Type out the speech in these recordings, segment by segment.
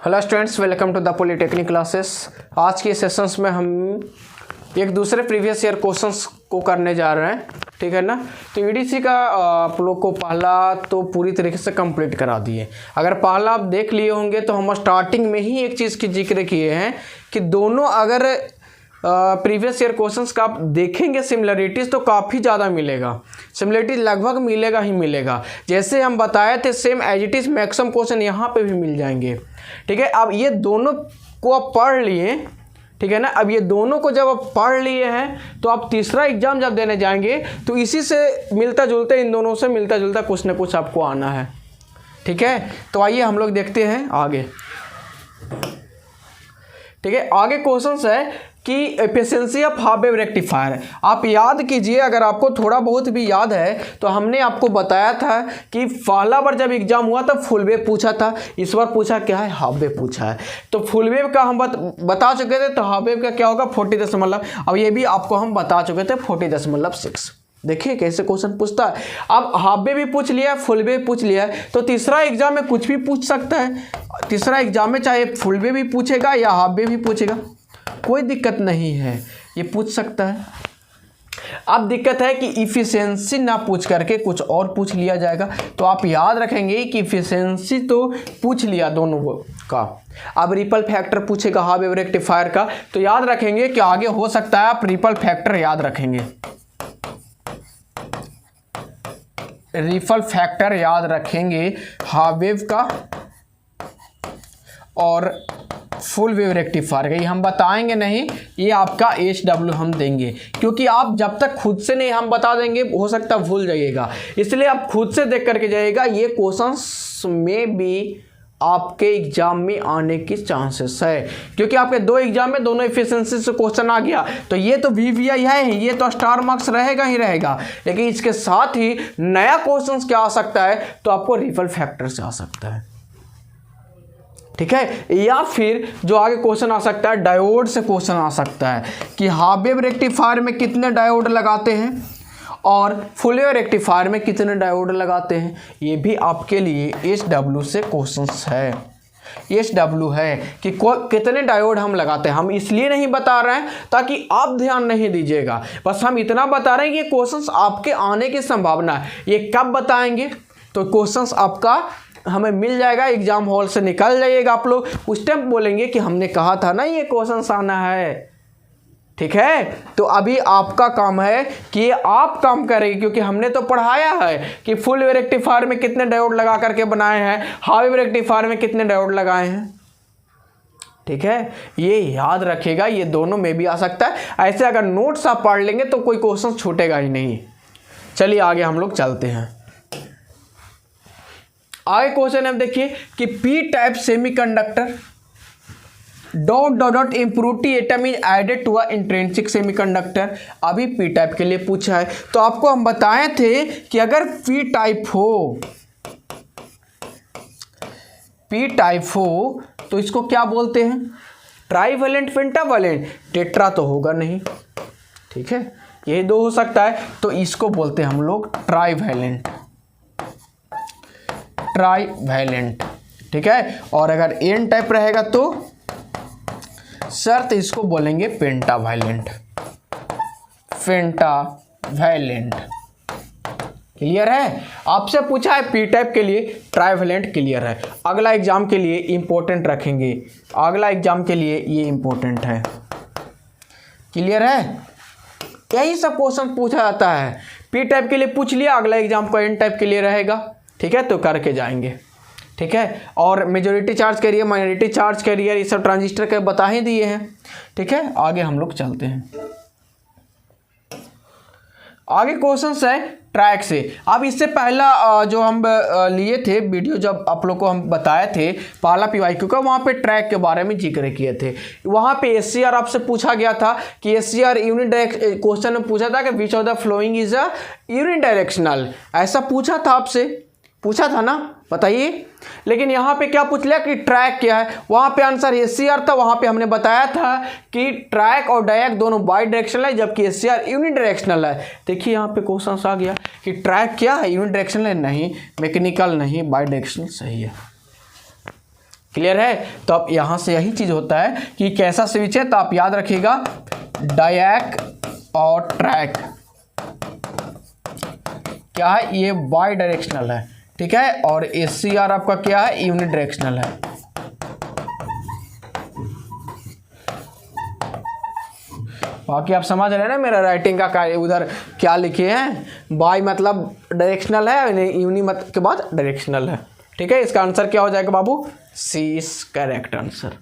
Hello students, welcome to the polytechnic classes. आज के sessions में हम एक दूसरे प्रीवियस ईयर क्वेश्चंस को करने जा रहे हैं, ठीक है ना। तो ईडीसी का आप लोग को पहला तो पूरी तरीके से कंप्लीट करा दिए। अगर पहला आप देख लिए होंगे तो हम स्टार्टिंग में ही एक चीज़ की जिक्र किए हैं कि दोनों अगर प्रीवियस ईयर क्वेश्चंस का आप देखेंगे सिमिलरिटीज़ तो काफ़ी ज़्यादा मिलेगा, सिमिलरिटीज लगभग मिलेगा ही मिलेगा। जैसे हम बताए थे same as it is maximum question यहाँ पे भी मिल जाएंगे, ठीक है। अब ये दोनों को आप पढ़ लिए, ठीक है ना। अब ये दोनों को जब आप पढ़ लिए हैं तो आप तीसरा एग्जाम जब देने जाएंगे तो इसी से मिलता जुलता, इन दोनों से मिलता जुलता कुछ ना कुछ आपको आना है, ठीक है। तो आइए हम लोग देखते हैं आगे, ठीक है। आगे क्वेश्चन है कि efficiency of half wave rectifier. आप याद कीजिए, अगर आपको थोड़ा बहुत भी याद है तो हमने आपको बताया था कि पहला बार जब एग्जाम हुआ तब फुल वेव पूछा था, इस बार पूछा क्या है, हाफ वेव पूछा है। तो फुल वेव का हम बता चुके थे, तो हाफ वेव का क्या होगा 40 अब ये भी आपको हम बता चुके थे 40.6। देखिए कैसे क्वेश्चन पूछता है। अब हाफ वेव भी पूछ लिया, फुल वेव पूछ लिया, तो तीसरा एग्जाम में कुछ भी पूछ सकता है। तीसरा एग्जाम में चाहे फुल वेव भी पूछेगा या हाफ वेव भी पूछेगा, कोई दिक्कत नहीं है, ये पूछ सकता है। अब दिक्कत है कि इफिशिएंसी ना पूछ करके कुछ और पूछ लिया जाएगा, तो आप याद रखेंगे कि इफिशिएंसी तो पूछ लिया दोनों का। अब रिपल फैक्टर पूछेगा हाफ वेव रेक्टिफायर का, तो याद रखेंगे कि आगे हो सकता है आप रिपल फैक्टर याद रखेंगे, रिपल फैक्टर याद रखेंगे हाफ वेव का और फुल वेव रेक्टिफायर का। ये हम बताएंगे नहीं, ये आपका HW हम देंगे, क्योंकि आप जब तक खुद से नहीं हम बता देंगे हो सकता भूल जाइएगा, इसलिए आप खुद से देख करके जाइएगा। ये क्वेश्चंस में भी आपके एग्जाम में आने की चांसेस है, क्योंकि आपके दो एग्जाम में दोनों एफिशिएंसी से क्वेश्चन आ गया, तो ये तो VVI है, ये तो स्टार मार्क्स रहेगा ही रहेगा। लेकिन इसके साथ ही नया क्वेश्चन क्या आ सकता है, तो आपको रिपल फैक्टर से आ सकता है, ठीक है। या फिर जो आगे क्वेश्चन आ सकता है डायोड से क्वेश्चन आ सकता है कि हाफ वेव रेक्टिफायर में कितने डायोड लगाते हैं और फुल वेव रेक्टिफायर में कितने डायोड लगाते हैं। ये भी आपके लिए HW से क्वेश्चंस है, HW है कि कितने डायोड हम लगाते हैं। हम इसलिए नहीं बता रहे हैं ताकि आप ध्यान नहीं दीजिएगा, बस हम इतना बता रहे हैं कि ये क्वेश्चंस आपके आने की संभावना है। ये कब बताएंगे, तो क्वेश्चंस आपका हमें मिल जाएगा, एग्जाम हॉल से निकल जाइएगा आप लोग, उस टाइम बोलेंगे कि हमने कहा था ना ये क्वेश्चन आना है, ठीक है। तो अभी आपका काम है कि आप काम करेंगे, क्योंकि हमने तो पढ़ाया है कि फुल वेव रेक्टिफायर में कितने डायोड लगा करके बनाए हैं, हाफ वेव रेक्टिफायर में कितने डायोड लगाए हैं, ठीक है। ये याद रखिएगा, ये दोनों में भी आ सकता है। ऐसे अगर नोट्स आप पढ़ लेंगे तो कोई क्वेश्चन छूटेगा ही नहीं। चलिए आगे हम लोग चलते हैं। आगे क्वेश्चन है, देखिए कि P type semiconductor dot impurity atom is added to a intrinsic semiconductor. अभी पी टाइप के लिए पूछा है, तो आपको हम बताए थे कि अगर पी टाइप हो तो इसको क्या बोलते हैं, ट्राईवैलेंट, पेंटावैलेंट, टेट्रा तो होगा नहीं, ठीक है। यही दो हो सकता है, तो इसको बोलते हैं हम लोग ट्राईवैलेंट, ठीक है। और अगर एन टाइप रहेगा तो शर्त इसको बोलेंगे पेंटावैलेंट, क्लियर है। आपसे पूछा है पी टाइप के लिए ट्राईवैलेंट, क्लियर है। अगला एग्जाम के लिए इंपॉर्टेंट रखेंगे, अगला एग्जाम के लिए ये इंपॉर्टेंट है, क्लियर है। यही सब क्वेश्चन पूछा जाता है, पी टाइप के लिए पूछ लिया, अगला एग्जाम को एन टाइप के लिए रहेगा, ठीक है। तो करके जाएंगे, ठीक है। और majority charge carrier, minority charge carrier, ये सब ट्रांजिस्टर के बता ही दिए हैं, ठीक है। आगे हम लोग चलते हैं। आगे क्वेश्चंस है ट्रैक से। अब इससे पहला जो हम लिए थे वीडियो, जब आप लोग को हम बताए थे पहला PYQ का, वहाँ पे ट्रैक के बारे में जिक्र किए थे। वहाँ पे SCR आपसे पूछा गया था कि SCR यूनिडायरेक्शनल, क्वेश्चन में पूछा था कि which of the following is a unidirectional, ऐसा पूछा था आपसे, पूछा था ना, बताइए। लेकिन यहाँ पे क्या पूछ लिया कि ट्रैक क्या है, वहाँ पे आंसर SCR था। वहाँ पे हमने बताया था कि ट्रैक और डायरेक्ट दोनों बाई डायरेक्शनल है, जबकि SCR यूनिडायरेक्शनल है। देखिए यहाँ पे क्वेश्चन आ गया कि ट्रैक क्या है, यूनिडायरेक्शनल है, नहीं, मैकेनिकल नहीं, बाई डायरेक्शनल सही है, क्लियर है। तो अब यहाँ से यही चीज़ होता है कि कैसा स्विच है, तो आप याद रखिएगा डायैक और ट्रैक क्या है, ये बाई डायरेक्शनल है, ठीक है। और ACR आपका क्या है, यूनि डायरेक्शनल है। बाकी आप समझ रहे हैं ना मेरा राइटिंग का कार्य, उधर क्या लिखे हैं, बाई मतलब डायरेक्शनल है, यूनि मत के बाद डायरेक्शनल है, ठीक है। इसका आंसर क्या हो जाएगा बाबू, सी इज करेक्ट आंसर।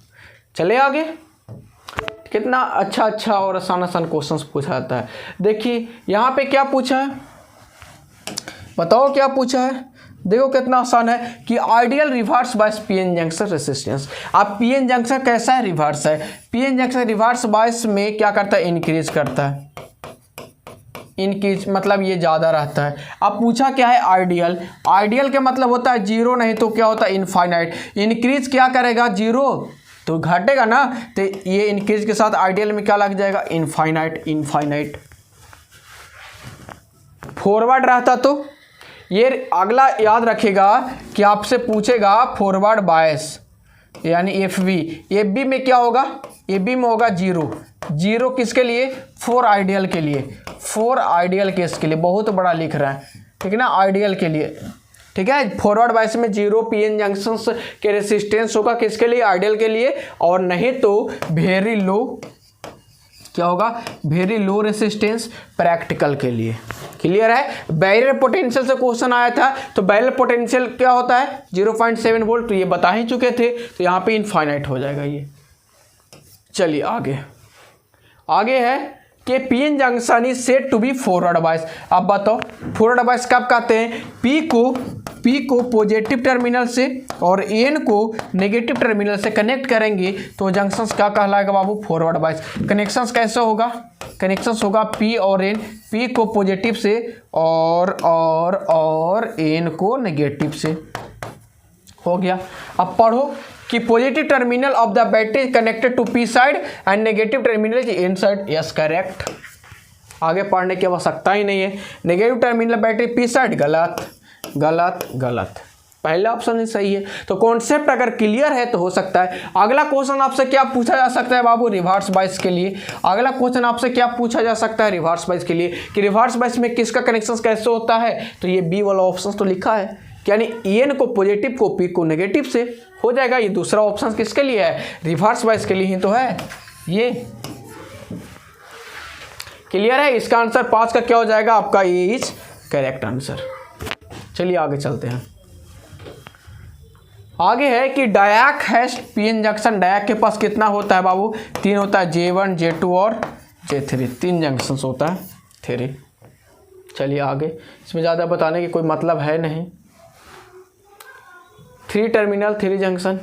चले आगे, कितना अच्छा और आसान क्वेश्चंस पूछा जाता है। देखिए यहाँ पे क्या पूछा है, बताओ क्या पूछा है। देखो कितना आसान है कि ideal reverse bias PN junction resistance. अब पीएन जंक्शन कैसा है, रिवर्स है। पीएन जंक्शन रिवर्स बायस में क्या करता है, इंक्रीज करता है, इंक्रीज मतलब ये ज़्यादा रहता है। अब पूछा क्या है, आइडियल। आइडियल के मतलब होता है जीरो, नहीं तो क्या होता है, इनफाइनाइट। इंक्रीज क्या करेगा, जीरो तो घटेगा ना, तो ये इंक्रीज के साथ आइडियल में क्या लग जाएगा, इनफाइनाइट। इनफाइनाइट फॉरवर्ड रहता तो ये अगला याद रखेगा कि आपसे पूछेगा फॉरवर्ड बायस यानी FB। FB में क्या होगा, FB में होगा जीरो। जीरो किसके लिए, फॉर आइडियल के लिए, फॉर आइडियल केस के लिए, बहुत बड़ा लिख रहा है, ठीक है ना, आइडियल के लिए, ठीक है। फॉरवर्ड बायस में जीरो पीएन जंक्शंस के रेसिस्टेंस होगा किसके लिए, आइडियल के लिए, और नहीं तो वेरी लो, क्या होगा, वेरी लो रेसिस्टेंस प्रैक्टिकल के लिए। क्लियर है। बैरियर पोटेंशियल से क्वेश्चन आया था, तो बैरियर पोटेंशियल क्या होता है, 0.7 वोल्ट, तो ये बता ही चुके थे, तो यहाँ पे इनफाइनाइट हो जाएगा ये। चलिए आगे, आगे है कि PN junction is said to be forward bias. अब बताओ फॉरवर्ड बायस कब कहते हैं, पी को पॉजिटिव टर्मिनल से और एन को नेगेटिव टर्मिनल से कनेक्ट करेंगे तो जंक्शंस क्या कहलाएगा बाबू, फॉरवर्ड बायस। कनेक्शंस कैसे होगा, कनेक्शंस होगा पी और एन, पी को पॉजिटिव से और एन को नेगेटिव से, हो गया। अब पढ़ो कि positive terminal of the battery connected to P side and negative terminal is N side. Yes correct, आगे पढ़ने की आवश्यकता ही नहीं है। Negative terminal battery P side, गलत गलत गलत, पहला ऑप्शन ही सही है। तो कॉन्सेप्ट अगर क्लियर है तो हो सकता है। अगला क्वेश्चन आपसे क्या पूछा जा सकता है बाबू, रिवर्स बायस के लिए। अगला क्वेश्चन आपसे क्या पूछा जा सकता है रिवर्स बायस के लिए, कि रिवर्स बायस में किसका कनेक्शन कैसे होता है, तो ये बी वाला ऑप्शन तो लिखा है, यानी एन को पॉजिटिव को पी को नेगेटिव से हो जाएगा। ये दूसरा ऑप्शन किसके लिए है, रिवर्स बायस के लिए ही तो है ये। क्लियर है। इसका आंसर 5 का क्या हो जाएगा आपका, ये इज करेक्ट आंसर। चलिए आगे चलते हैं। आगे है कि डायैक हैश पीएन जंक्शन। डायैक के पास कितना होता है बाबू, 3 होता है, J1 J2 और J3, 3 जंक्शन होता है, 3। चलिए आगे, इसमें ज़्यादा बताने की कोई मतलब है नहीं। 3 टर्मिनल 3 जंक्शन।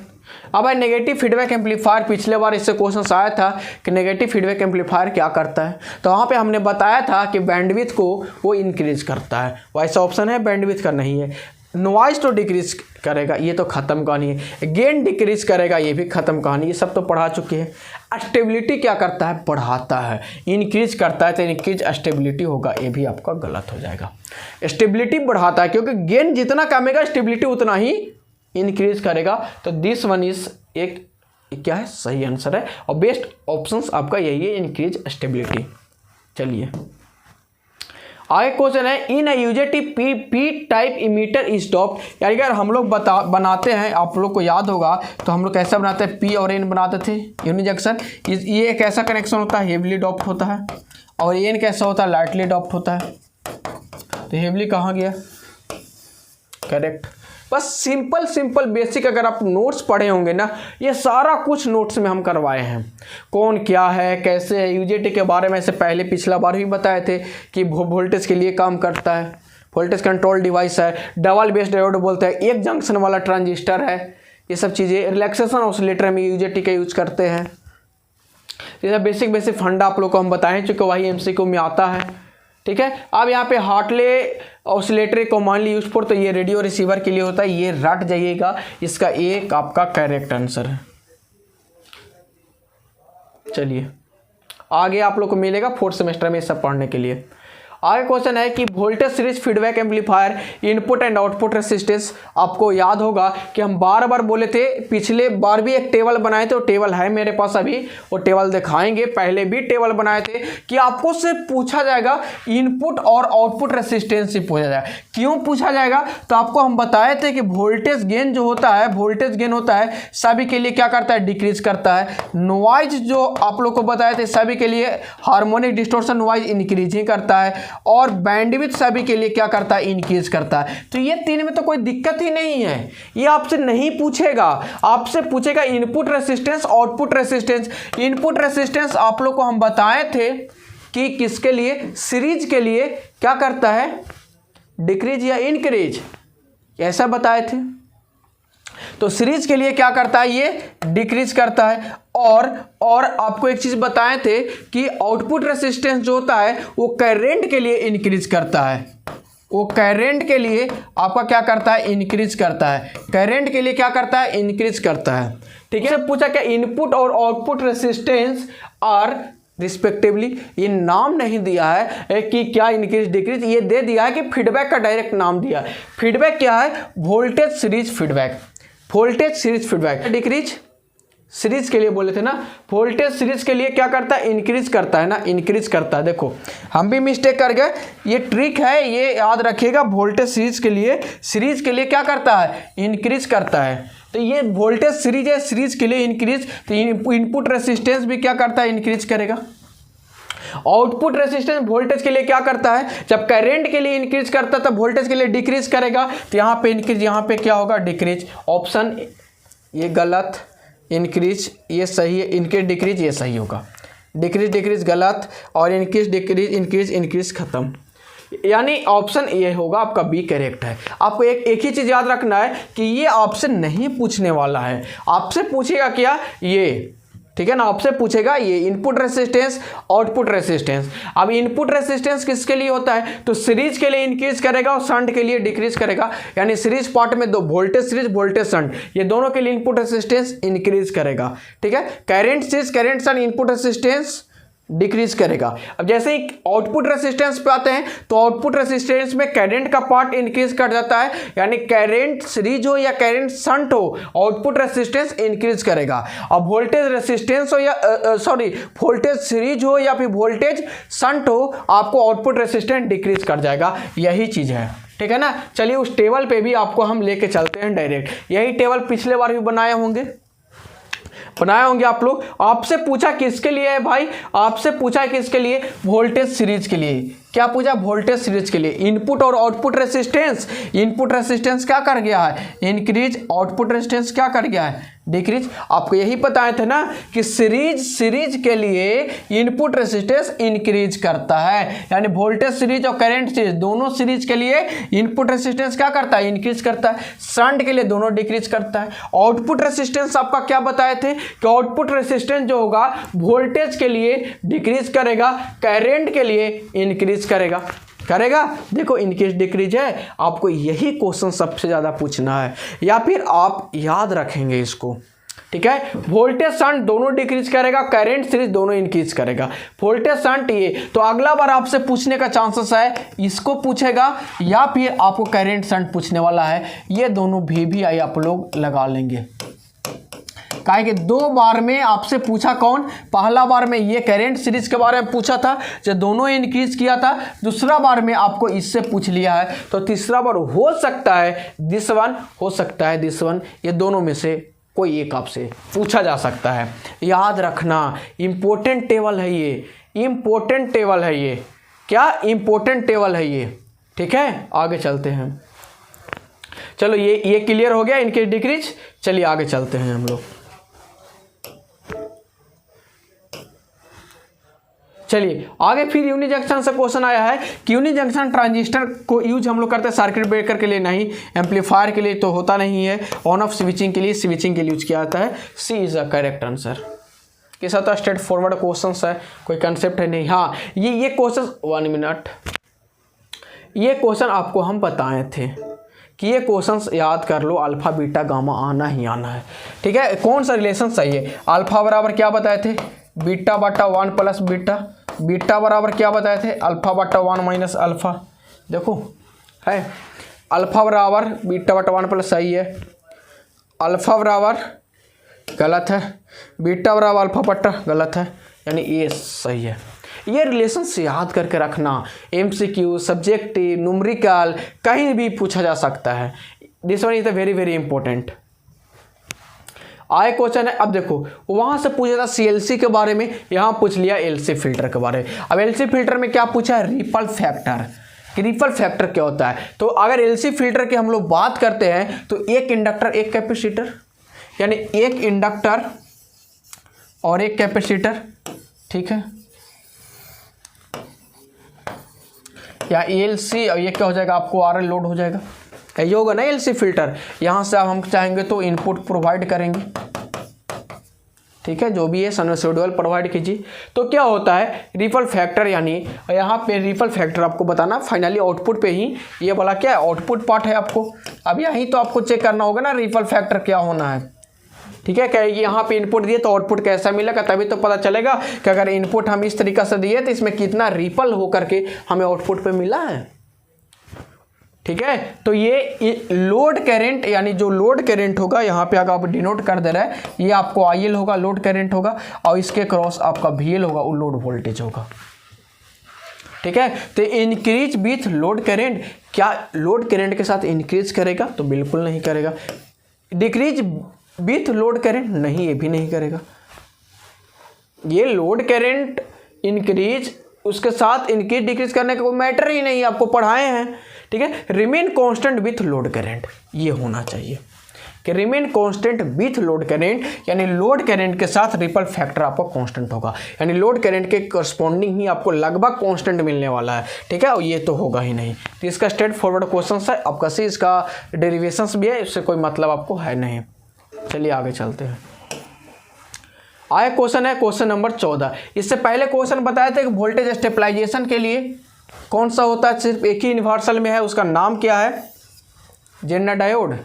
अब है नेगेटिव फीडबैक एम्पलीफायर। पिछले बार इससे क्वेश्चन आया था कि नेगेटिव फीडबैक एम्पलीफायर क्या करता है, तो वहाँ पे हमने बताया था कि बैंडविड्थ को वो इंक्रीज करता है। वैसा ऑप्शन है, बैंडविड्थ का नहीं है। नॉइज तो डिक्रीज करेगा, ये तो ख़त्म कहानी है। गेन डिक्रीज करेगा, ये भी ख़त्म कहानी, ये सब तो पढ़ा चुके हैं। स्टेबिलिटी क्या करता है, बढ़ाता है। इंक्रीज करता है तो इंक्रीज स्टेबिलिटी होगा, ये भी आपका गलत हो जाएगा। स्टेबिलिटी बढ़ाता है, क्योंकि गेन जितना कमेगा स्टेबिलिटी उतना ही इंक्रीज करेगा। तो दिस वन इज एक क्या है, सही आंसर है, और बेस्ट ऑप्शंस आपका यही है, इंक्रीज स्टेबिलिटी। चलिए आगे क्वेश्चन है, in UJT P type emitter is stopped. यानी अगर हम लोग बनाते हैं, आप लोग को याद होगा तो हम लोग कैसा बनाते हैं, पी और एन बनाते थे यूनि जंक्शन। ये एक ऐसा कनेक्शन होता है, हेवली डॉप्ड होता है, और एन कैसा होता है, लाइटली डॉप्ड होता है। तो हेवली कहाँ गया, करेक्ट। बस सिंपल बेसिक अगर आप नोट्स पढ़े होंगे ना, ये सारा कुछ नोट्स में हम करवाए हैं। कौन क्या है, कैसे है, यूजेटी के बारे में से पहले पिछला बार भी बताए थे कि वोल्टेज के लिए काम करता है, वोल्टेज कंट्रोल डिवाइस है, डबल बेस डायोड बोलते हैं, एक जंक्शन वाला ट्रांजिस्टर है, ये सब चीज़ें। रिलैक्सेशन ऑसिलेटर में यूजेटी का यूज करते हैं। ये सब बेसिक फंडा आप लोग को हम बताएं, चूँकि वही MCQ में आता है, ठीक है। अब यहाँ पे Hartley oscillator commonly use for, तो ये रेडियो रिसीवर के लिए होता है, ये रट जाइएगा, इसका एक आपका करेक्ट आंसर है। चलिए आगे आप लोग को मिलेगा 4th सेमेस्टर में सब पढ़ने के लिए। आगे क्वेश्चन है कि voltage series feedback amplifier input and output resistance. आपको याद होगा कि हम बार बार बोले थे, पिछले बार भी एक टेबल बनाए थे, वो टेबल है मेरे पास अभी, वो टेबल दिखाएंगे, पहले भी टेबल बनाए थे कि आपको सिर्फ पूछा जाएगा इनपुट और आउटपुट रेसिस्टेंस ही पूछा जाएगा। क्यों पूछा जाएगा? तो आपको हम बताए थे कि वोल्टेज गेन जो होता है, वोल्टेज गेन होता है सभी के लिए क्या करता है, डिक्रीज करता है। नॉइज जो आप लोग को बताए थे सभी के लिए हार्मोनिक डिस्टॉर्शन नॉइज इंक्रीज ही करता है, और बैंडविड्थ सभी के लिए क्या करता है, इंक्रीज करता है। तो ये तीन में तो कोई दिक्कत ही नहीं है, ये आपसे नहीं पूछेगा। आपसे पूछेगा input resistance, output resistance. Input resistance आप लोग को हम बताए थे कि किसके लिए, सीरीज के लिए क्या करता है, डिक्रीज या इंक्रीज, ऐसा बताए थे। तो सीरीज के लिए क्या करता है, ये डिक्रीज करता है। और आपको एक चीज बताए थे कि आउटपुट रेसिस्टेंस जो होता है वो करंट के लिए इंक्रीज करता है, वो करंट के लिए आपका क्या करता है, इंक्रीज करता है। करंट के लिए क्या करता है, इंक्रीज करता है। ठीक है, पूछा क्या इनपुट और आउटपुट रेसिस्टेंस आर रिस्पेक्टिवली, ये नाम नहीं दिया है कि क्या इंक्रीज डिक्रीज, ये दे दिया है कि फीडबैक का डायरेक्ट नाम दिया है। फीडबैक क्या है, voltage series feedback, voltage series feedback. Decrease series के लिए बोले थे ना, वोल्टेज सीरीज के लिए क्या करता है, इंक्रीज करता है ना, इंक्रीज करता है। देखो हम भी मिस्टेक कर गए, ये ट्रिक है, ये याद रखिएगा। वोल्टेज सीरीज के लिए क्या करता है, इंक्रीज करता है। तो ये वोल्टेज सीरीज है, सीरीज के लिए इंक्रीज, तो इनपुट रेसिस्टेंस भी क्या करता है, इंक्रीज करेगा। आउटपुट रेसिस्टेंस वोल्टेज के लिए क्या करता है, जब करंट के लिए इंक्रीज करता है तब वोल्टेज के लिए डिक्रीज करेगा। तो यहाँ पे इंक्रीज, यहाँ पे क्या होगा, डिक्रीज। ऑप्शन ये गलत, इंक्रीज ये सही है, इंक्रीज डिक्रीज ये सही होगा। डिक्रीज डिक्रीज गलत, और इंक्रीज डिक्रीज इंक्रीज इंक्रीज खत्म, यानी ऑप्शन ए होगा आपका, बी करेक्ट है। आपको एक ही चीज़ याद रखना है कि ये आपसे नहीं पूछने वाला है, आपसे पूछेगा क्या, ये, ठीक है ना, आपसे पूछेगा ये इनपुट रेसिस्टेंस, आउटपुट रेसिस्टेंस। अब इनपुट रेसिस्टेंस किसके लिए होता है, तो सीरीज के लिए इंक्रीज करेगा और शंट के लिए डिक्रीज करेगा। यानी सीरीज पार्ट में दो, वोल्टेज सीरीज, वोल्टेज शंट, ये दोनों के लिए इनपुट रेसिस्टेंस इंक्रीज करेगा। ठीक है, current series, current shunt, input resistance decrease करेगा। अब जैसे ही आउटपुट रेसिस्टेंस पे आते हैं तो आउटपुट रेसिस्टेंस में करंट का पार्ट इंक्रीज कर जाता है, यानी करंट सीरीज हो या करंट शंट हो, आउटपुट रेसिस्टेंस इंक्रीज करेगा। अब वोल्टेज रेसिस्टेंस हो या वोल्टेज सीरीज हो या फिर वोल्टेज शंट हो, आपको आउटपुट रेसिस्टेंस डिक्रीज कर जाएगा। यही चीज है, ठीक है ना। चलिए उस टेबल पे भी आपको हम लेके चलते हैं डायरेक्ट। यही टेबल पिछले बार भी बनाए होंगे आप लोग। आपसे पूछा किसके लिए है भाई, आपसे पूछा है किसके लिए, वोल्टेज सीरीज के लिए। क्या पूछा, वोल्टेज सीरीज के लिए। इनपुट और आउटपुट रेसिस्टेंस, इनपुट रेसिस्टेंस क्या कर गया है, इंक्रीज, आउटपुट रेसिस्टेंस क्या कर गया है, डिक्रीज। आपको यही बताए थे ना कि सीरीज के लिए इनपुट रेसिस्टेंस इंक्रीज करता है, यानी वोल्टेज सीरीज और करंट सीरीज दोनों सीरीज के लिए इनपुट रेसिस्टेंस क्या करता है, इंक्रीज करता है। शंट के लिए दोनों डिक्रीज करता है। आउटपुट रेसिस्टेंस आपका क्या बताए थे कि आउटपुट रेसिस्टेंस जो होगा वोल्टेज के लिए डिक्रीज करेगा, करंट के लिए इंक्रीज करेगा। देखो इंक्रीज डिक्रीज है, आपको यही क्वेश्चन सबसे ज्यादा पूछना है, या फिर आप याद रखेंगे इसको। ठीक है, वोल्टेज शंट दोनों डिक्रीज करेगा, करंट सीरीज दोनों इंक्रीज करेगा। वोल्टेज शंट ये, तो अगला बार आपसे पूछने का चांसेस है इसको पूछेगा या फिर आपको करंट शंट पूछने वाला है। ये दोनों भी आई आप लोग लगा लेंगे, काहे कि दो बार में आपसे पूछा कौन, पहला बार में ये करंट सीरीज के बारे में पूछा था जो दोनों इंक्रीज किया था, दूसरा बार में आपको इससे पूछ लिया है, तो तीसरा बार हो सकता है दिस वन, हो सकता है दिस वन, ये दोनों में से कोई एक आपसे पूछा जा सकता है। याद रखना, इंपॉर्टेंट टेबल है ये, इंपॉर्टेंट टेबल है ये, क्या इंपॉर्टेंट टेबल है ये। ठीक है, आगे चलते हैं। चलो ये क्लियर हो गया इनके डिक्रीज। चलिए आगे चलते हैं हम लोग। चलिए आगे फिर यूनि जंक्शन से क्वेश्चन आया है कि यूनि जंक्शन ट्रांजिस्टर को यूज हम लोग करते हैं सर्किट ब्रेकर के लिए नहीं, एम्पलीफायर के लिए तो होता नहीं है, ऑन ऑफ स्विचिंग के लिए, स्विचिंग के लिए यूज किया जाता है। सी इज अ करेक्ट आंसर। के साथ स्ट्रेट फॉरवर्ड क्वेश्चन है, कोई कंसेप्ट है नहीं। हाँ ये क्वेश्चन 1 मिनट, ये क्वेश्चन आपको हम बताए थे कि ये क्वेश्चंस याद कर लो, अल्फा बीटा गामा आना ही आना है। ठीक है, कौन सा रिलेशन सही है, अल्फा बराबर क्या बताए थे, बीटा बटा 1 प्लस बीटा, बीटा बराबर क्या बताए थे, अल्फा बटा 1 माइनस अल्फा। देखो है अल्फा बराबर बीटा बटा 1 प्लस, सही है। अल्फा बराबर गलत है, बीटा बराबर अल्फा बटा गलत है, यानी ये सही है। ये रिलेशन से याद करके रखना, एमसीक्यू, सब्जेक्टिव, न्यूमेरिकल कहीं भी पूछा जा सकता है। This one is the very very important. आए क्वेश्चन है, अब देखो वहां से पूछा था सीएलसी के बारे में, यहां पूछ लिया एलसी फिल्टर के बारे में। अब एलसी फिल्टर में क्या पूछा है, रिपल फैक्टर, कि रिपल फैक्टर क्या होता है। तो अगर एलसी फिल्टर की हम लोग बात करते हैं तो एक इंडक्टर एक कैपेसिटर, यानी एक इंडक्टर और एक कैपेसिटर, ठीक है, या एलसी, और ये क्या हो जाएगा आपको आरएल लोड हो जाएगा, ये होगा ना एलसी फिल्टर। यहां से अब हम चाहेंगे तो इनपुट प्रोवाइड करेंगे, ठीक है, जो भी है साइनसॉइडल प्रोवाइड कीजिए। तो क्या होता है रिपल फैक्टर, यानी यहाँ पे रिपल फैक्टर आपको बताना फाइनली आउटपुट पे ही, ये वाला क्या है आउटपुट पार्ट है आपको। अब यहीं तो आपको चेक करना होगा ना रिपल फैक्टर क्या होना है, ठीक है। क्या यहाँ पे इनपुट दिए तो आउटपुट कैसा मिलेगा, तभी तो पता चलेगा कि अगर इनपुट हम इस तरीके से दिए तो इसमें कितना रिपल होकर के हमें आउटपुट पे मिला है, ठीक है। तो ये लोड करंट, यानी जो लोड करंट होगा यहाँ पे अगर आप डिनोट कर दे रहे हैं, ये आपको आईएल होगा, लोड करंट होगा, और इसके क्रॉस आपका वीएल होगा, वो लोड वोल्टेज होगा, ठीक है। तो इंक्रीज विथ लोड करंट, क्या लोड करंट के साथ इंक्रीज करेगा, तो बिल्कुल नहीं करेगा। डिक्रीज विथ लोड करंट, नहीं, ये भी नहीं करेगा। ये लोड करंट इंक्रीज, उसके साथ इंक्रीज डिक्रीज करने का कोई मैटर ही नहीं, आपको पढ़ाए हैं, ठीक है। Remain constant with load current, ये होना चाहिए कि remain constant with load current, यानी लोड करंट के साथ रिपल फैक्टर आपको कांस्टेंट होगा, यानी लोड करंट के करस्पॉन्डिंग ही आपको लगभग कांस्टेंट मिलने वाला है, ठीक है। और ये तो होगा ही नहीं। तो इसका स्ट्रेट फॉरवर्ड क्वेश्चन है, आपका सी इसका डेरिवेशंस भी है, इससे कोई मतलब आपको है नहीं। चलिए आगे चलते हैं। आया क्वेश्चन है क्वेश्चन नंबर 14। इससे पहले क्वेश्चन बताया था कि वोल्टेज स्टेबलाइजेशन के लिए कौन सा होता है, सिर्फ एक ही यूनिवर्सल में है, उसका नाम क्या है, जेनर डायोड,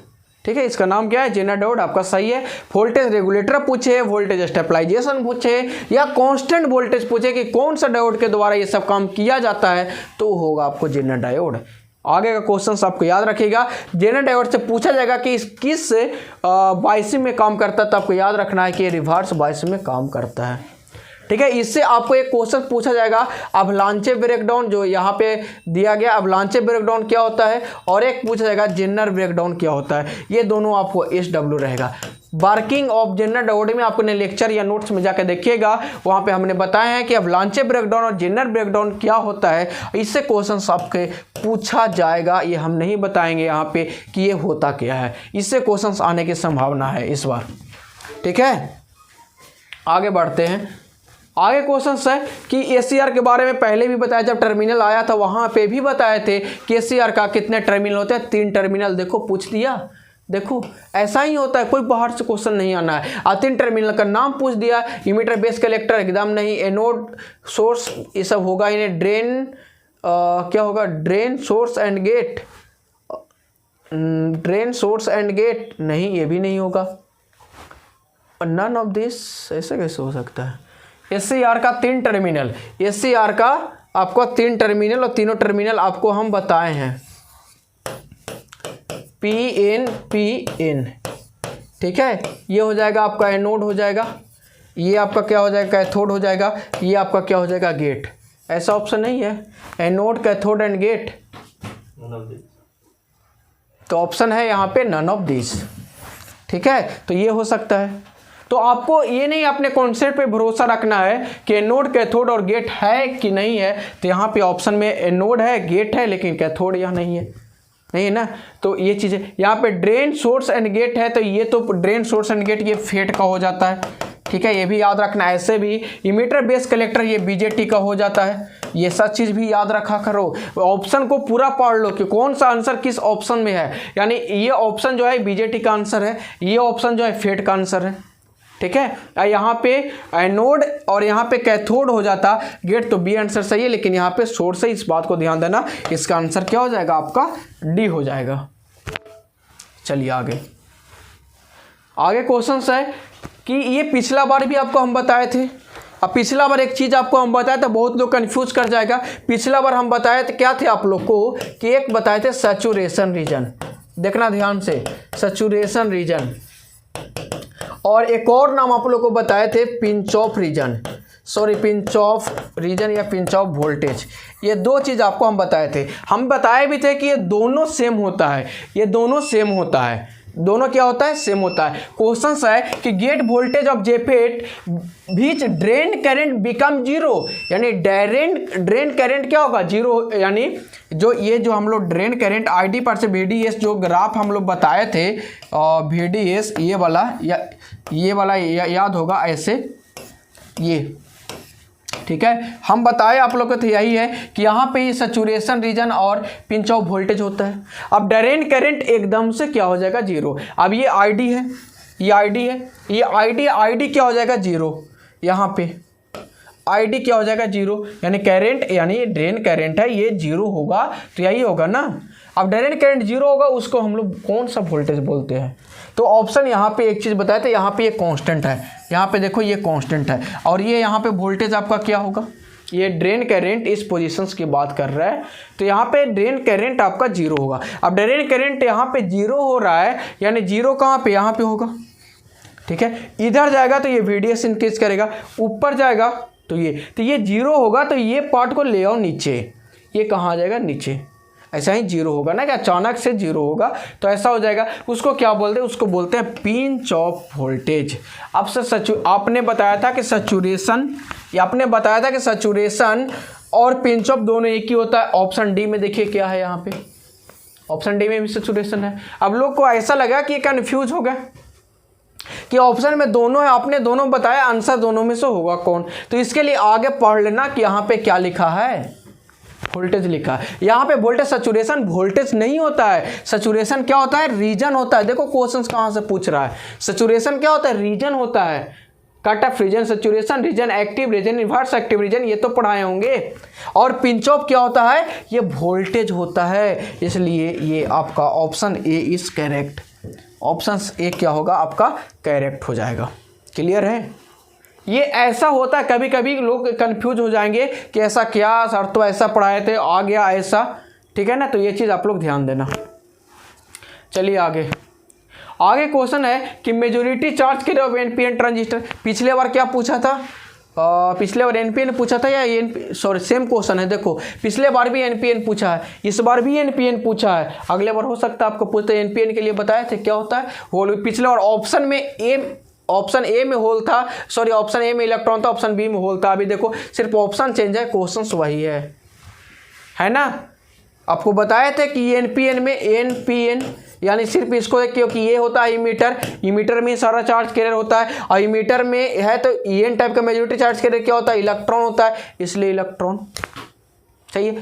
ठीक है। इसका नाम क्या है, जेनर डायोड, आपका सही है। वोल्टेज रेगुलेटर पूछे, वोल्टेज स्टेबलाइजेशन पूछे, या कांस्टेंट वोल्टेज पूछे कि कौन सा डायोड के द्वारा ये सब काम किया जाता है, तो होगा आपको जेनर डायोड। आगे का क्वेश्चन आपको याद रखिएगा, जेनर डायोड से पूछा जाएगा कि किस बायसिंग में काम करता है, तो आपको याद रखना है कि रिवर्स बायसिंग में काम करता है, ठीक है। इससे आपको एक क्वेश्चन पूछा जाएगा अवलांचे ब्रेकडाउन, जो यहाँ पे दिया गया अवलांचे ब्रेकडाउन क्या होता है, और एक पूछा जाएगा जेनर ब्रेकडाउन क्या होता है। ये दोनों आपको SW रहेगा। वर्किंग ऑफ जेनर डायोड में आपने लेक्चर या नोट्स में जाकर देखिएगा, वहाँ पे हमने बताया है कि अवलांचे ब्रेकडाउन और जेनर ब्रेकडाउन क्या होता है। इससे क्वेश्चन आपके पूछा जाएगा, ये हम नहीं बताएंगे यहाँ पे कि ये होता क्या है, इससे क्वेश्चन आने की संभावना है इस बार, ठीक है। आगे बढ़ते हैं। आगे क्वेश्चन है कि एसीआर के बारे में पहले भी बताया, जब टर्मिनल आया था वहाँ पे भी बताए थे कि एसीआर का कितने टर्मिनल होते हैं, 3 टर्मिनल। देखो पूछ दिया, देखो ऐसा ही होता है, कोई बाहर से क्वेश्चन नहीं आना है। 3 टर्मिनल का नाम पूछ दिया, इमीटर बेस कलेक्टर एकदम नहीं, एनोड सोर्स ये सब होगा ही नहीं, ड्रेन क्या होगा, drain source and gate, drain source and gate नहीं, ये भी नहीं होगा। नन ऑफ दिस, ऐसे कैसे हो सकता है। एसीआर का 3 टर्मिनल, एसीआर का आपको 3 टर्मिनल, और तीनों टर्मिनल आपको हम बताए हैं PN, ठीक है। ये हो जाएगा आपका एनोड हो जाएगा, ये आपका क्या हो जाएगा कैथोड हो जाएगा, ये आपका क्या हो जाएगा गेट। ऐसा ऑप्शन नहीं है एनोड कैथोड एंड गेट, तो ऑप्शन है यहाँ पे नन ऑफ दिस, ठीक है। तो ये हो सकता है। तो आपको ये नहीं अपने कॉन्सेप्ट पे भरोसा रखना है कि एनोड कैथोड और गेट है कि नहीं है। तो यहाँ पे ऑप्शन में एनोड है, गेट है, लेकिन कैथोड यहाँ नहीं है, नहीं है ना। तो ये चीज़ें यहाँ पे ड्रेन सोर्स एंड गेट है, तो ये तो ड्रेन सोर्स एंड गेट ये फेट का हो जाता है, ठीक है। ये भी याद रखना। ऐसे भी इमीटर बेस कलेक्टर ये BJT का हो जाता है, ये सब चीज़ भी याद रखा करो। ऑप्शन को पूरा पढ़ लो कि कौन सा आंसर किस ऑप्शन में है, यानी ये ऑप्शन जो है BJT का आंसर है, ये ऑप्शन जो है फेट का आंसर है, ठीक है। यहाँ पे एनोड और यहाँ पे कैथोड हो जाता, गेट तो बी आंसर सही है, लेकिन यहाँ पे सोर्स है, इस बात को ध्यान देना। इसका आंसर क्या हो जाएगा आपका डी हो जाएगा। चलिए आगे क्वेश्चन है कि ये पिछला बार भी आपको हम बताए थे अब पिछला बार एक चीज़ आपको हम बताए थे, बहुत लोग कंफ्यूज कर जाएगा। पिछला बार हम बताए थे क्या थे आप लोग को कि एक बताए थे सैचुरेशन रीजन, देखना ध्यान से, सैचुरेशन रीजन, और एक और नाम आप लोग को बताए थे pinch off region, sorry pinch off region या पिंच ऑफ वोल्टेज। ये दो चीज़ आपको हम बताए थे। हम बताए भी थे कि ये दोनों सेम होता है, ये दोनों सेम होता है, दोनों क्या होता है, सेम होता है। क्वेश्चन है कि गेट वोल्टेज ऑफ जेफेट बीच ड्रेन करंट बिकम जीरो, यानी ड्रेन करंट क्या होगा, जीरो, यानी जो हम लोग ड्रेन करंट आईडी पर से VDS जो ग्राफ हम लोग बताए थे, VDS ये वाला याद होगा ऐसे, ये ठीक है। हम बताए आप लोग को तो यही है कि यहाँ पे ये सैचुरेशन रीजन और पिंच ऑफ वोल्टेज होता है। अब ड्रेन करंट एकदम से क्या हो जाएगा, जीरो। अब ये आईडी है, ये आईडी है, ये आईडी क्या हो जाएगा, जीरो। यहाँ पे आईडी क्या हो जाएगा, जीरो, यानी करंट, यानी ड्रेन करंट है ये जीरो होगा, तो यही होगा ना। अब ड्रेन करंट जीरो होगा, उसको हम लोग कौन सा वोल्टेज बोलते हैं। तो ऑप्शन यहाँ पे एक चीज़ बताया था, यहाँ पे ये कांस्टेंट है, यहाँ पे देखो ये कांस्टेंट है, और ये यहाँ पे वोल्टेज आपका क्या होगा, ये ड्रेन करंट इस पोजीशंस की बात कर रहा है, तो यहाँ पे ड्रेन करंट आपका जीरो होगा। अब ड्रेन करंट यहाँ पे जीरो हो रहा है, यानी जीरो कहाँ पे, यहाँ पे होगा, ठीक है। इधर जाएगा तो ये VDS इंक्रीज करेगा, ऊपर जाएगा तो ये जीरो होगा, तो ये पार्ट को ले आओ नीचे, ये कहाँ आ जाएगा, नीचे, ऐसा ही जीरो होगा ना, कि अचानक से जीरो होगा, तो ऐसा हो जाएगा। उसको क्या बोलते हैं, उसको बोलते हैं पिंच ऑफ वोल्टेज। अब से आपने बताया था कि सैचुरेशन, आपने बताया था कि सैचुरेशन और पिंच ऑफ दोनों एक ही होता है। ऑप्शन डी में देखिए क्या है, यहाँ पे ऑप्शन डी में भी सैचुरेशन है। अब लोग को ऐसा लगा कि कंफ्यूज हो गया कि ऑप्शन में दोनों है, आपने दोनों बताया, आंसर दोनों में से होगा कौन। तो इसके लिए आगे पढ़ लेना कि यहाँ पे क्या लिखा है, वोल्टेज लिखा है। यहाँ पे वोल्टेज, सैचुरेशन वोल्टेज नहीं होता है, सैचुरेशन क्या होता है, रीजन होता है। देखो क्वेश्चंस कहाँ से पूछ रहा है, सैचुरेशन क्या होता है, रीजन होता है, cut off region, saturation region, active region, reverse active region, ये तो पढ़ाए होंगे। और पिंच ऑफ क्या होता है, ये वोल्टेज होता है। इसलिए ये आपका option A is correct, option A क्या होगा आपका, करेक्ट हो जाएगा। क्लियर है। ये ऐसा होता है, कभी कभी लोग कंफ्यूज हो जाएंगे कि ऐसा क्या सर, तो ऐसा पढ़ाए थे, आ गया ऐसा, ठीक है ना। तो ये चीज़ आप लोग ध्यान देना। चलिए आगे क्वेश्चन है कि मेजोरिटी चार्ज के NPN ट्रांजिस्टर। पिछले बार क्या पूछा था, पिछले बार NPN पूछा था या सॉरी सेम क्वेश्चन है। देखो पिछले बार भी NPN पूछा है, इस बार भी NPN पूछा है, अगले बार हो सकता है आपको पूछते NPN के लिए बताए थे क्या होता है होल। पिछले बार ऑप्शन ए में होल था, सॉरी ऑप्शन ए में इलेक्ट्रॉन था, ऑप्शन बी में होल था। अभी देखो सिर्फ ऑप्शन चेंज है, क्वेश्चन वही है ना। आपको बताए थे कि NPN में NPN यानी सिर्फ इसको, क्योंकि ये होता है इमीटर में सारा चार्ज कैरियर होता है, और इमीटर में है तो EN टाइप का मेजॉरिटी चार्ज कैरियर क्या होता है, इलेक्ट्रॉन होता है, इसलिए इलेक्ट्रॉन। सही है।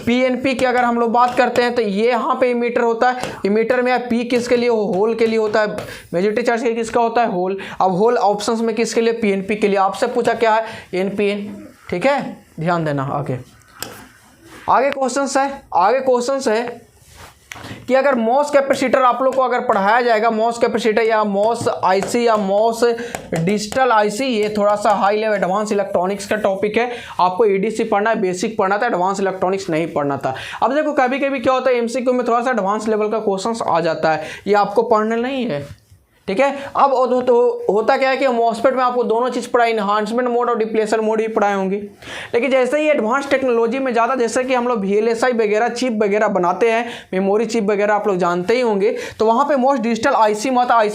PNP की अगर हम लोग बात करते हैं तो ये यहाँ पे इमीटर होता है, इमीटर में P किसके लिए, होल के लिए होता है, मेजॉरिटी चार्ज किसका होता है, होल। अब होल ऑप्शंस में किसके लिए, PNP के लिए। आपसे पूछा क्या है, NPN, ठीक है, ध्यान देना। आगे क्वेश्चन है कि अगर मॉस कैपेसिटर आप लोग को अगर पढ़ाया जाएगा, मॉस कैपेसिटर या मॉस आईसी या मॉस डिजिटल आईसी, ये थोड़ा सा हाई लेवल एडवांस इलेक्ट्रॉनिक्स का टॉपिक है। आपको EDC पढ़ना है, बेसिक पढ़ना था, एडवांस इलेक्ट्रॉनिक्स नहीं पढ़ना था। अब देखो कभी कभी क्या होता है, MCQ में थोड़ा सा एडवांस लेवल का क्वेश्चन आ जाता है, ये आपको पढ़ना नहीं है, ठीक है। अब तो होता क्या है कि मॉसफेट में आपको दोनों चीज़ पढ़ाई, इन्हांसमेंट मोड और डिप्लेशन मोड ही पढ़ाए होंगे। लेकिन जैसे ही एडवांस टेक्नोलॉजी में ज़्यादा, जैसे कि हम लोग VLSI वगैरह चिप वगैरह बनाते हैं, मेमोरी चिप वगैरह आप लोग जानते ही होंगे, तो वहाँ पे मोस्ट डिजिटल आईसी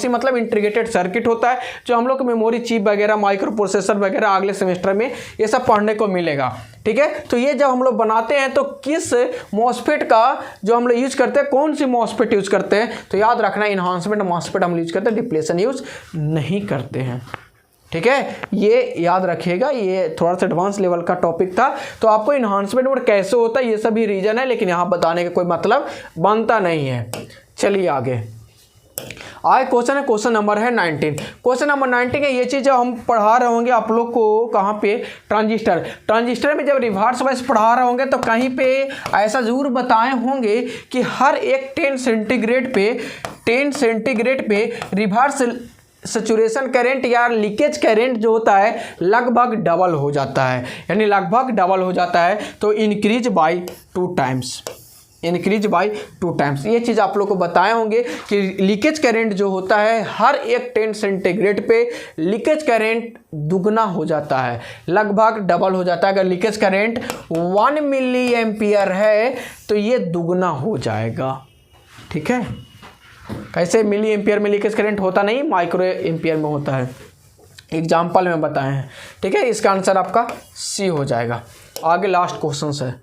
मतलब इंटीग्रेटेड सर्किट होता है, जो हम लोग को मेमोरी चिप वगैरह, माइक्रो प्रोसेसर वगैरह अगले सेमेस्टर में ये सब पढ़ने को मिलेगा, ठीक है। तो ये जब हम लोग बनाते हैं तो किस मॉसफेट का जो हम लोग यूज करते हैं, कौन सी मॉसफेट यूज करते हैं, तो याद रखना इन्हांसमेंट मॉसफेट हम यूज करते हैं, डिप्लेशन यूज नहीं करते हैं, ठीक है। ये याद रखिएगा, ये थोड़ा सा एडवांस लेवल का टॉपिक था। तो आपको इन्हांसमेंट मोड कैसे होता है ये सभी रीजन है, लेकिन यहाँ बताने का कोई मतलब बनता नहीं है। चलिए आगे क्वेश्चन है, क्वेश्चन नंबर है 19। क्वेश्चन नंबर 19 है, ये चीज़ हम पढ़ा रहे होंगे आप लोग को कहाँ पे, ट्रांजिस्टर में जब रिवर्स वाइज पढ़ा रहे होंगे तो कहीं पे ऐसा ज़रूर बताए होंगे कि हर एक 10 सेंटीग्रेड पे रिवर्स सैचुरेशन करंट या लीकेज करंट जो होता है लगभग डबल हो जाता है, यानी लगभग डबल हो जाता है, तो increase by 2 times, increase by 2 times. ये चीज़ आप लोग को बताए होंगे कि लीकेज करंट जो होता है हर एक 10 सेंटीग्रेड पे लीकेज करंट दुगना हो जाता है, लगभग डबल हो जाता है। अगर लीकेज करंट 1 मिली एम्पियर है तो ये दुगना हो जाएगा, ठीक है। कैसे? मिली एम्पियर में लीकेज करंट होता नहीं, माइक्रो एम्पियर में होता है, एग्जाम्पल में बताए हैं, ठीक है। इसका आंसर आपका सी हो जाएगा। आगे लास्ट क्वेश्चन है,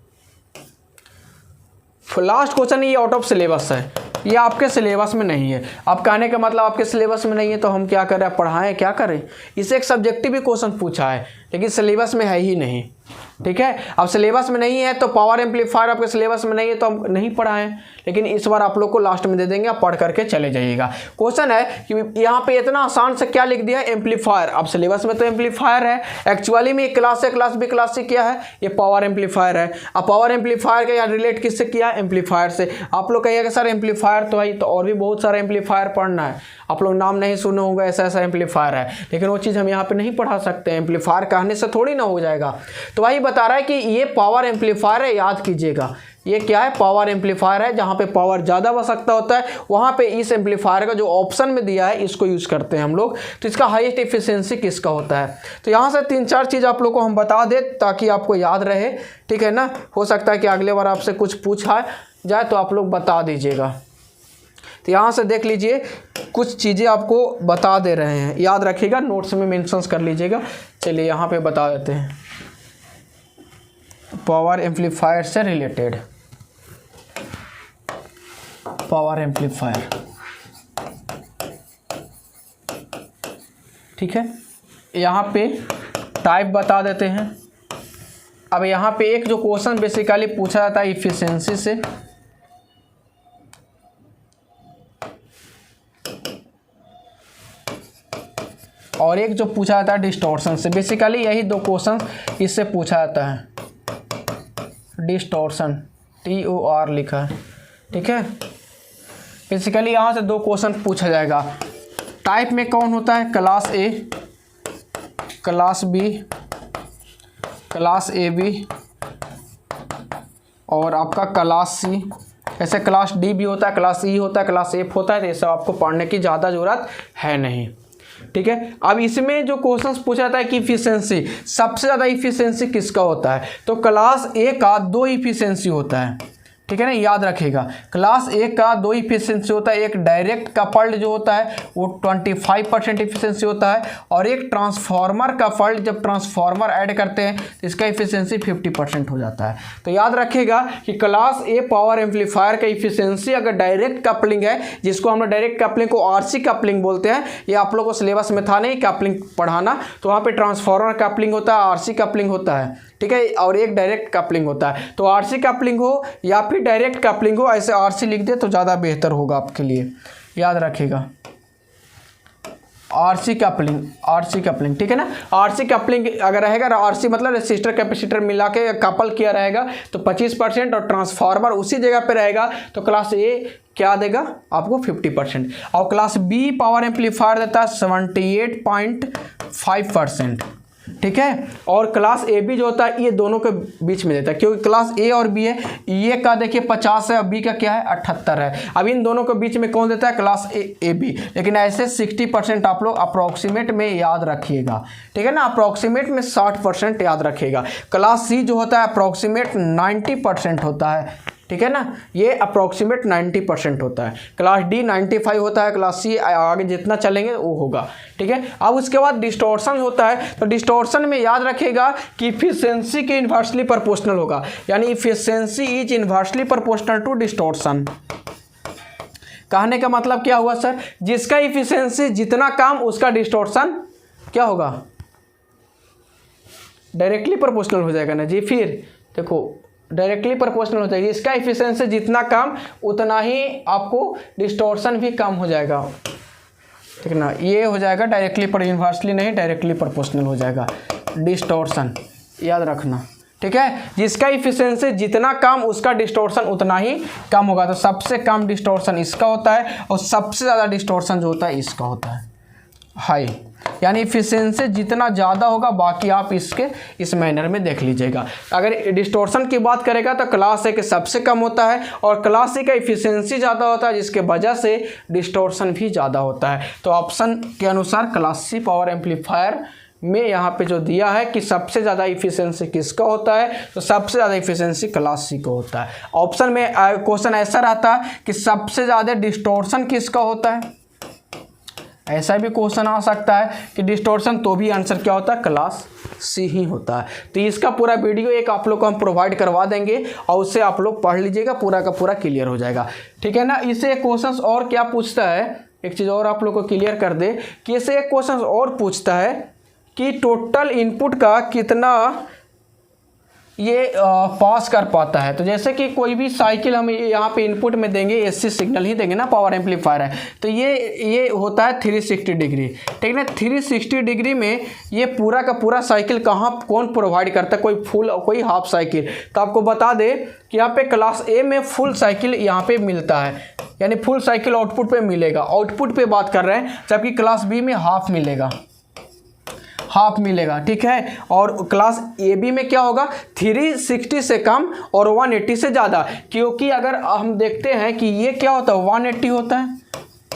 लास्ट क्वेश्चन ये आउट ऑफ सिलेबस है, ये आपके सिलेबस में नहीं है। अब कहने का मतलब आपके सिलेबस में नहीं है तो हम क्या करें, पढ़ाएं क्या करें। इसे एक सब्जेक्टिव भी क्वेश्चन पूछा है लेकिन सिलेबस में है ही नहीं, ठीक है। अब सिलेबस में नहीं है तो पावर एम्पलीफायर आपके सिलेबस में नहीं है तो हम नहीं पढ़ाएं, लेकिन इस बार आप लोग को लास्ट में दे देंगे, आप पढ़ करके चले जाइएगा। क्वेश्चन है कि यहाँ पे इतना आसान से क्या लिख दिया, एम्पलीफायर। अब सिलेबस में तो एम्पलीफायर है, एक्चुअली में class A class B class C क्या है, ये पावर एम्पलीफायर है। अब पावर एम्पलीफायर का यहाँ रिलेट किससे किया, एम्पलीफायर से। आप लोग कहिएगा सर एम्पलीफायर तो है, तो और भी बहुत सारा एम्पलीफायर पढ़ना है, आप लोग नाम नहीं सुने होंगे, ऐसा ऐसा एम्पलीफायर है, लेकिन वो चीज़ हम यहाँ पे नहीं पढ़ा सकते। एम्पलीफायर कहने से थोड़ी ना हो जाएगा। तो वही बता रहा है कि ये पावर एम्पलीफायर है, याद कीजिएगा ये क्या है, पावर एम्पलीफायर है। जहाँ पे पावर ज़्यादा आवश्यकता होता है वहाँ पे इस एम्पलीफायर का जो ऑप्शन में दिया है इसको यूज़ करते हैं हम लोग। तो इसका हाईएस्ट एफिशिएंसी किसका होता है, तो यहाँ से 3-4 चीज़ आप लोग को हम बता दें ताकि आपको याद रहे, ठीक है ना। हो सकता है कि अगले बार आपसे कुछ पूछा जाए तो आप लोग बता दीजिएगा। तो यहाँ से देख लीजिए, कुछ चीज़ें आपको बता दे रहे हैं, याद रखिएगा, नोट्स में मेंशंस कर लीजिएगा। चलिए यहाँ पे बता देते हैं, पावर एम्पलीफायर से रिलेटेड, पावर एम्पलीफायर, ठीक है। यहाँ पे टाइप बता देते हैं। अब यहाँ पे एक जो क्वेश्चन बेसिकली पूछा जाता है इफिशिएंसी से, और एक जो पूछा जाता है डिस्टॉर्शन से। बेसिकली यही 2 क्वेश्चन इससे पूछा जाता है, डिस्टॉर्शन, TOR लिखा है, ठीक है। बेसिकली यहाँ से 2 क्वेश्चन पूछा जाएगा। टाइप में कौन होता है, class A, class B, class AB और आपका क्लास C। ऐसे क्लास D भी होता है, क्लास E होता है, क्लास F होता है। तो ये सब आपको पढ़ने की ज़्यादा ज़रूरत है नहीं, ठीक है। अब इसमें जो क्वेश्चंस पूछा जाता है कि इफिशिएंसी, सबसे ज़्यादा इफिशिएंसी किसका होता है, तो क्लास ए का 2 इफिशिएंसी होता है, ठीक है ना, याद रखिएगा। क्लास ए का 2 इफिशिएंसी होता है, एक डायरेक्ट कपल्ड जो होता है वो 25% इफिशिएंसी होता है, और एक ट्रांसफार्मर कपल्ड, जब ट्रांसफार्मर ऐड करते हैं तो इसका इफिशिएंसी 50% हो जाता है। तो याद रखिएगा कि क्लास ए पावर एम्पलीफायर का इफिशिएंसी अगर डायरेक्ट कपलिंग है, जिसको हम डायरेक्ट कपलिंग को RC कपलिंग बोलते हैं, ये आप लोगों को सिलेबस में था नहीं कपलिंग पढ़ाना, तो वहाँ पर ट्रांसफार्मर कपलिंग होता है, RC कपलिंग होता है, ठीक है, और एक डायरेक्ट कपलिंग होता है। तो RC कपलिंग हो या फिर डायरेक्ट कपलिंग हो, ऐसे RC लिख दे तो ज़्यादा बेहतर होगा आपके लिए, याद रखिएगा। RC कपलिंग, ठीक है ना। RC कपलिंग अगर रहेगा, RC मतलब रेसिस्टर कैपेसिटर मिला के कपल किया रहेगा तो 25%, और ट्रांसफार्मर उसी जगह पे रहेगा तो क्लास ए क्या देगा आपको 50%, और क्लास बी पावर एम्पलीफायर देता है 78.5%, ठीक है। और क्लास ए बी जो होता है ये दोनों के बीच में देता है, क्योंकि क्लास ए और बी है, ये का देखिए 50 है और बी का क्या है 78 है। अब इन दोनों के बीच में कौन देता है, क्लास ए बी, लेकिन ऐसे 60% आप लोग अप्रॉक्सीमेट में याद रखिएगा, ठीक है ना, अप्रॉक्सीमेट में 60% याद रखिएगा। क्लास सी जो होता है अप्रॉक्सीमेट 90% होता है, ठीक है ना, ये अप्रॉक्सीमेट 90% होता है। क्लास डी 95 होता है, क्लास सी आगे जितना चलेंगे वो होगा, ठीक है। अब उसके बाद डिस्टॉर्शन होता है, तो डिस्टॉर्शन में याद रखिएगा कि इफिशिएंसी के इन्वर्सली प्रोपोर्शनल होगा, यानी efficiency is inversely proportional to distortion. कहने का मतलब क्या हुआ सर, जिसका इफिशिएंसी जितना कम उसका डिस्टॉर्शन क्या होगा, डायरेक्टली प्रोपोर्शनल हो जाएगा ना जी। फिर देखो डायरेक्टली प्रोपोर्शनल हो जाएगी, इसका इफिशिएंसी जितना कम उतना ही आपको डिस्टॉर्शन भी कम हो जाएगा, ठीक है ना। ये हो जाएगा डायरेक्टली पर इन्वर्सली नहीं, डायरेक्टली प्रोपोर्शनल हो जाएगा डिस्टॉर्शन, याद रखना, ठीक है। जिसका इफिशिएंसी जितना कम उसका डिस्टॉर्शन उतना ही कम होगा। तो सबसे कम डिस्टॉर्शन इसका होता है और सबसे ज़्यादा डिस्टॉर्शन जो होता है इसका होता है। हाई, यानी इफिशिएंसी जितना ज़्यादा होगा, बाकी आप इसके इस मैनर में देख लीजिएगा। अगर डिस्टॉर्शन की बात करेगा तो क्लास ए के सबसे कम होता है और क्लास सी का इफिशिएंसी ज़्यादा होता है, जिसके वजह से डिस्टॉर्शन भी ज़्यादा होता है। तो ऑप्शन के अनुसार क्लास सी पावर एम्पलीफायर में यहाँ पे जो दिया है कि सबसे ज़्यादा इफिशिएंसी किसका होता है, तो सबसे ज़्यादा इफिशिएंसी क्लास सी का होता है। ऑप्शन में क्वेश्चन ऐसा रहता है कि सबसे ज़्यादा डिस्टॉर्शन किसका होता है, ऐसा भी क्वेश्चन आ सकता है कि डिस्टॉर्शन, तो भी आंसर क्या होता है, क्लास सी ही होता है। तो इसका पूरा वीडियो एक आप लोग को हम प्रोवाइड करवा देंगे और उससे आप लोग पढ़ लीजिएगा, पूरा का पूरा क्लियर हो जाएगा, ठीक है ना। इससे एक क्वेश्चन और क्या पूछता है, एक चीज़ और आप लोग को क्लियर कर दे कि इससे एक क्वेश्चन और पूछता है कि टोटल इनपुट का कितना ये पास कर पाता है। तो जैसे कि कोई भी साइकिल हम यहाँ पे इनपुट में देंगे, एसी सिग्नल ही देंगे ना, पावर एम्पलीफायर है, तो ये होता है 360 डिग्री, ठीक है। 360 डिग्री में ये पूरा का पूरा साइकिल कहाँ कौन प्रोवाइड करता है, कोई फुल कोई हाफ साइकिल। तो आपको बता दे कि यहाँ पे क्लास ए में फुल साइकिल यहाँ पे मिलता है, यानी फुल साइकिल आउटपुट पे मिलेगा, आउटपुट पे बात कर रहे हैं, जबकि क्लास बी में हाफ मिलेगा, हाफ मिलेगा, ठीक है। और क्लास ए बी में क्या होगा, 360 से कम और 180 से ज़्यादा, क्योंकि अगर हम देखते हैं कि ये क्या होता है 180 होता है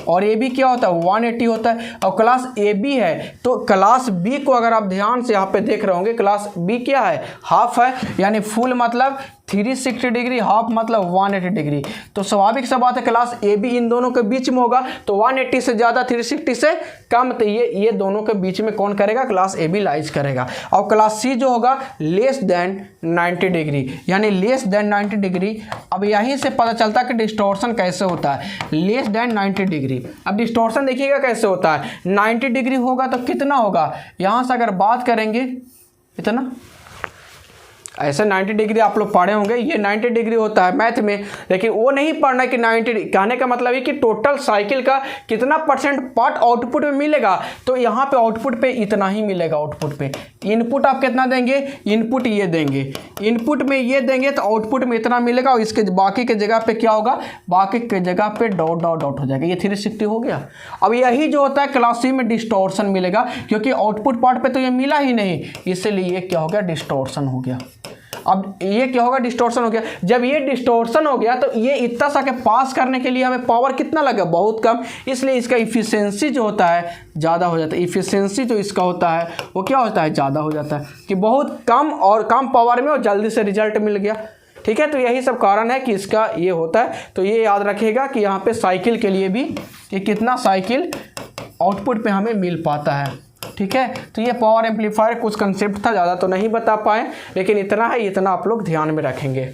और ए बी क्या होता है 180 होता है, और क्लास ए बी है तो क्लास बी को अगर आप ध्यान से यहाँ पे देख रहे होंगे, क्लास बी क्या है, हाफ है, यानी फुल मतलब 360 डिग्री, हाफ मतलब 180 डिग्री। तो स्वाभाविक सा बात है क्लास ए बी इन दोनों के बीच में होगा, तो 180 से ज़्यादा 360 से कम, तो ये दोनों के बीच में कौन करेगा, क्लास ए बी लाइज करेगा। और क्लास सी जो होगा लेस देन 90 डिग्री, यानी लेस देन 90 डिग्री। अब यहीं से पता चलता है कि डिस्टॉर्शन कैसे होता है, लेस देन 90 डिग्री। अब डिस्टॉर्शन देखिएगा कैसे होता है, 90 डिग्री होगा तो कितना होगा, यहाँ से अगर बात करेंगे इतना, ऐसे 90 डिग्री आप लोग पढ़े होंगे, ये 90 डिग्री होता है मैथ में, लेकिन वो नहीं पढ़ना कि 90, कहने का मतलब है कि टोटल साइकिल का कितना परसेंट पार्ट आउटपुट में मिलेगा, तो यहाँ पे आउटपुट पे इतना ही मिलेगा। आउटपुट पे इनपुट आप कितना देंगे, इनपुट ये देंगे, इनपुट में ये देंगे तो आउटपुट में इतना मिलेगा, और इसके बाकी के जगह पे क्या होगा, बाकी के जगह पे डॉट डॉट डॉट हो जाएगा, ये 360 हो गया। अब यही जो होता है क्लास सी में डिस्टॉर्शन मिलेगा, क्योंकि आउटपुट पार्ट पे तो ये मिला ही नहीं, इसलिए ये क्या हो गया, डिस्टॉर्शन हो गया। अब ये क्या होगा, डिस्टॉर्शन हो गया। जब ये डिस्टॉर्शन हो गया तो ये इतना सा के पास करने के लिए हमें पावर कितना लगा, बहुत कम, इसलिए इसका इफिशिएंसी जो होता है ज़्यादा हो जाता है। इफिशिएंसी जो इसका होता है वो क्या होता है, ज़्यादा हो जाता है, कि बहुत कम और कम पावर में और जल्दी से रिजल्ट मिल गया, ठीक है। तो यही सब कारण है कि इसका ये होता है। तो ये याद रखिएगा कि यहाँ पे साइकिल के लिए भी कि कितना साइकिल आउटपुट पे हमें मिल पाता है, ठीक है। तो ये पावर एम्पलीफायर कुछ कंसेप्ट था, ज़्यादा तो नहीं बता पाए, लेकिन इतना है, इतना आप लोग ध्यान में रखेंगे।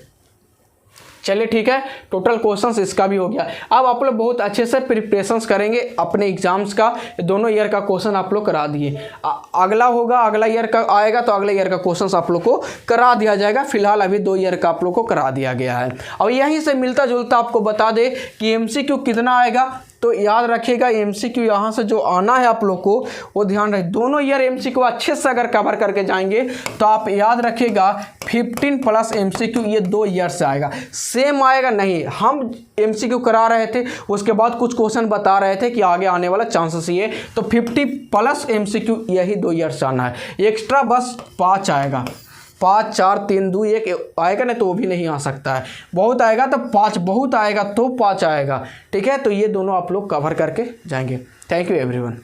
चलिए ठीक है, टोटल क्वेश्चंस इसका भी हो गया। अब आप लोग बहुत अच्छे से प्रिपरेशंस करेंगे अपने एग्जाम्स का, दोनों ईयर का क्वेश्चन आप लोग करा दिए। अगला होगा, अगला ईयर का आएगा तो अगले ईयर का क्वेश्चंस आप लोग को करा दिया जाएगा। फिलहाल अभी 2 ईयर का आप लोग को करा दिया गया है। और यहीं से मिलता जुलता आपको बता दे कि MCQ कितना आएगा, तो याद रखिएगा MCQ यहाँ से जो आना है आप लोग को वो ध्यान रहे। दोनों ईयर MCQ अच्छे से अगर कवर करके जाएंगे तो आप याद रखिएगा 15 प्लस MCQ ये 2 ईयर से आएगा। सेम आएगा नहीं, हम MCQ करा रहे थे, उसके बाद कुछ क्वेश्चन बता रहे थे कि आगे आने वाला चांसेस ये, तो 50 प्लस MCQ यही 2 ईयर से आना है। एक्स्ट्रा बस 5 आएगा, 5 4 3 2 1 आएगा नहीं तो वो भी नहीं आ सकता है। बहुत आएगा तो 5, बहुत आएगा तो 5 आएगा, ठीक है। तो ये दोनों आप लोग कवर करके जाएंगे। Thank you everyone.